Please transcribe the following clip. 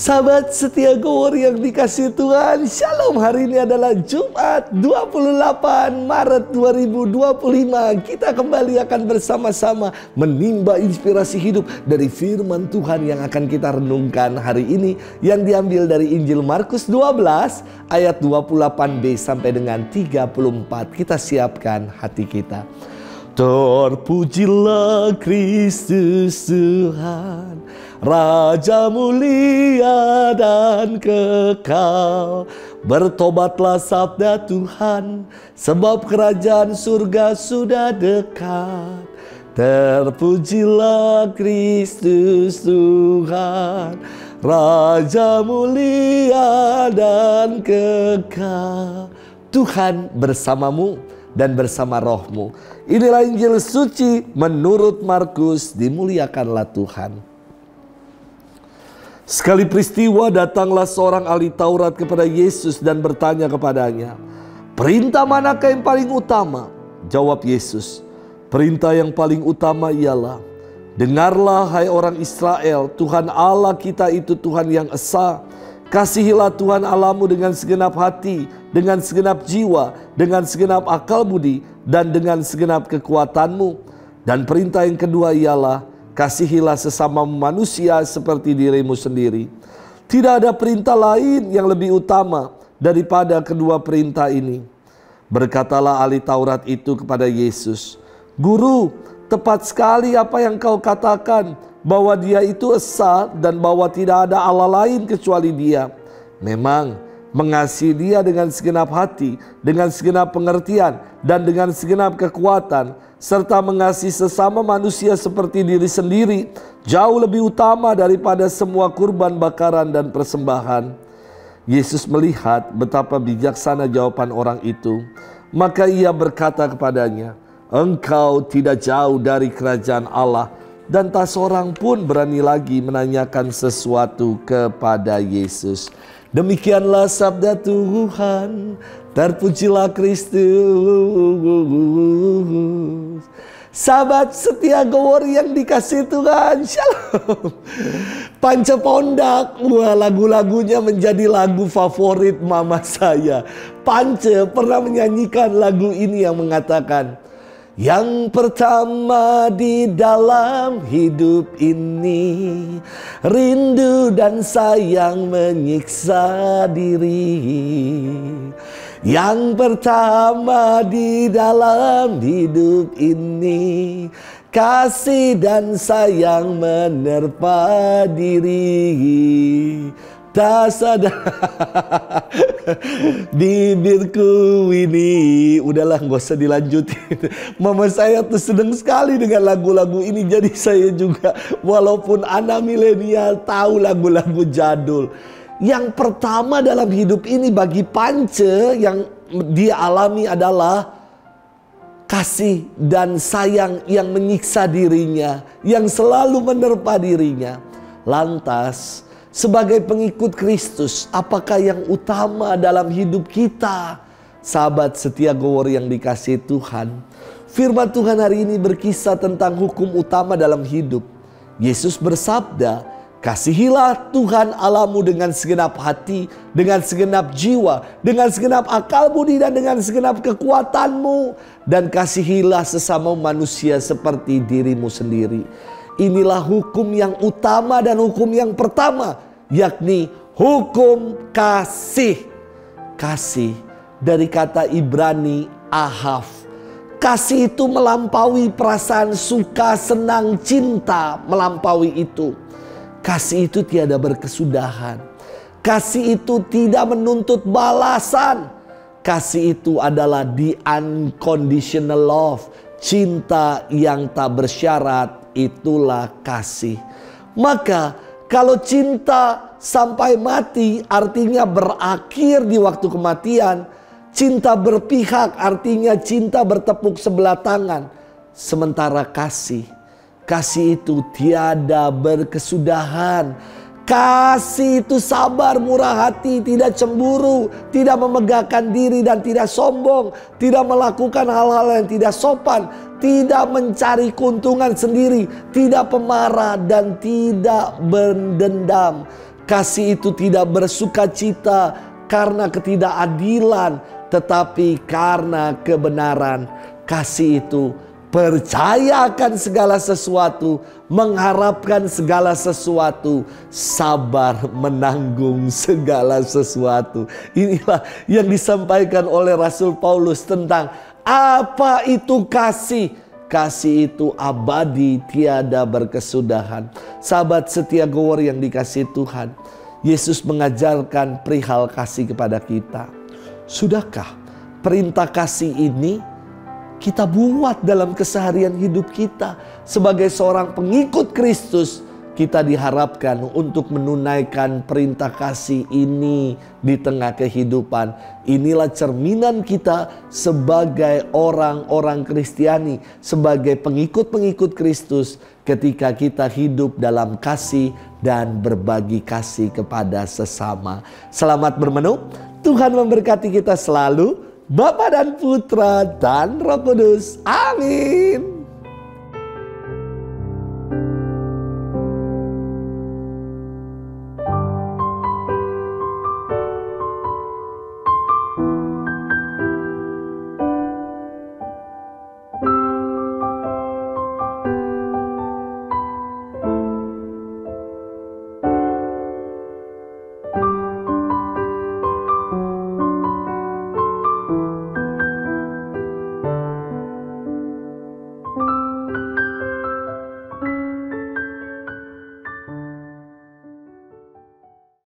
Sahabat setia Gowor yang dikasihi Tuhan, Shalom. Hari ini adalah Jumat 28 Maret 2025. Kita kembali akan bersama-sama menimba inspirasi hidup dari firman Tuhan yang akan kita renungkan hari ini, yang diambil dari Injil Markus 12 ayat 28b sampai dengan 34. Kita siapkan hati kita. Terpujilah Kristus Tuhan, Raja mulia dan kekal. Bertobatlah sabda Tuhan, sebab kerajaan surga sudah dekat. Terpujilah Kristus Tuhan, Raja mulia dan kekal. Tuhan bersamamu dan bersama rohmu. Inilah Injil suci menurut Markus. Dimuliakanlah Tuhan. Sekali peristiwa datanglah seorang ahli Taurat kepada Yesus dan bertanya kepadanya, "Perintah manakah yang paling utama?" Jawab Yesus, "Perintah yang paling utama ialah, dengarlah hai orang Israel, Tuhan Allah kita itu Tuhan yang esa. Kasihilah Tuhan Allahmu dengan segenap hati, dengan segenap jiwa, dengan segenap akal budi, dan dengan segenap kekuatanmu. Dan perintah yang kedua ialah, kasihilah sesama manusia seperti dirimu sendiri. Tidak ada perintah lain yang lebih utama daripada kedua perintah ini." Berkatalah ahli Taurat itu kepada Yesus, "Guru, tepat sekali apa yang kau katakan, bahwa Dia itu esa dan bahwa tidak ada Allah lain kecuali Dia. Memang mengasihi Dia dengan segenap hati, dengan segenap pengertian, dan dengan segenap kekuatan, serta mengasihi sesama manusia seperti diri sendiri, jauh lebih utama daripada semua kurban bakaran dan persembahan." Yesus melihat betapa bijaksana jawaban orang itu, maka Ia berkata kepadanya, "Engkau tidak jauh dari kerajaan Allah." Dan tak seorang pun berani lagi menanyakan sesuatu kepada Yesus. Demikianlah sabda Tuhan. Terpujilah Kristus. Sahabat setia Gowor yang dikasihi Tuhan, Shalom. Panca Pondak, wah, lagu-lagunya menjadi lagu favorit mama saya. Panca pernah menyanyikan lagu ini yang mengatakan, "Yang pertama di dalam hidup ini, rindu dan sayang menyiksa diri. Yang pertama di dalam hidup ini, kasih dan sayang menerpa diri. Tak sadar bibirku ini." Udahlah, gak usah dilanjutin. Mama saya tuh seneng sekali dengan lagu-lagu ini. Jadi saya juga, walaupun anak milenial, tahu lagu-lagu jadul. Yang pertama dalam hidup ini bagi Pance yang dia alami adalah kasih dan sayang yang menyiksa dirinya, yang selalu menerpa dirinya. Lantas, sebagai pengikut Kristus, apakah yang utama dalam hidup kita? Sahabat setia Gowor yang dikasihi Tuhan, firman Tuhan hari ini berkisah tentang hukum utama dalam hidup. Yesus bersabda, "Kasihilah Tuhan Allahmu dengan segenap hati, dengan segenap jiwa, dengan segenap akal budi, dan dengan segenap kekuatanmu. Dan kasihilah sesama manusia seperti dirimu sendiri." Inilah hukum yang utama dan hukum yang pertama, yakni hukum kasih. Kasih dari kata Ibrani ahav. Kasih itu melampaui perasaan suka, senang, cinta, melampaui itu. Kasih itu tiada berkesudahan. Kasih itu tidak menuntut balasan. Kasih itu adalah the unconditional love. Cinta yang tak bersyarat, itulah kasih. Maka kalau cinta sampai mati artinya berakhir di waktu kematian. Cinta berpihak artinya cinta bertepuk sebelah tangan. Sementara kasih itu tiada berkesudahan. Kasih itu sabar, murah hati, tidak cemburu, tidak memegahkan diri dan tidak sombong, tidak melakukan hal-hal yang tidak sopan, tidak mencari keuntungan sendiri, tidak pemarah dan tidak berdendam. Kasih itu tidak bersuka cita karena ketidakadilan, tetapi karena kebenaran. Kasih itu percaya akan segala sesuatu, mengharapkan segala sesuatu, sabar menanggung segala sesuatu. Inilah yang disampaikan oleh Rasul Paulus tentang apa itu kasih. Kasih itu abadi, tiada berkesudahan. Sahabat setia Gower yang dikasihi Tuhan, Yesus mengajarkan perihal kasih kepada kita. Sudahkah perintah kasih ini kita buat dalam keseharian hidup kita? Sebagai seorang pengikut Kristus, kita diharapkan untuk menunaikan perintah kasih ini di tengah kehidupan. Inilah cerminan kita sebagai orang-orang Kristiani, sebagai pengikut-pengikut Kristus, ketika kita hidup dalam kasih dan berbagi kasih kepada sesama. Selamat bermenuh. Tuhan memberkati kita selalu, Bapa dan Putra dan Roh Kudus. Amin.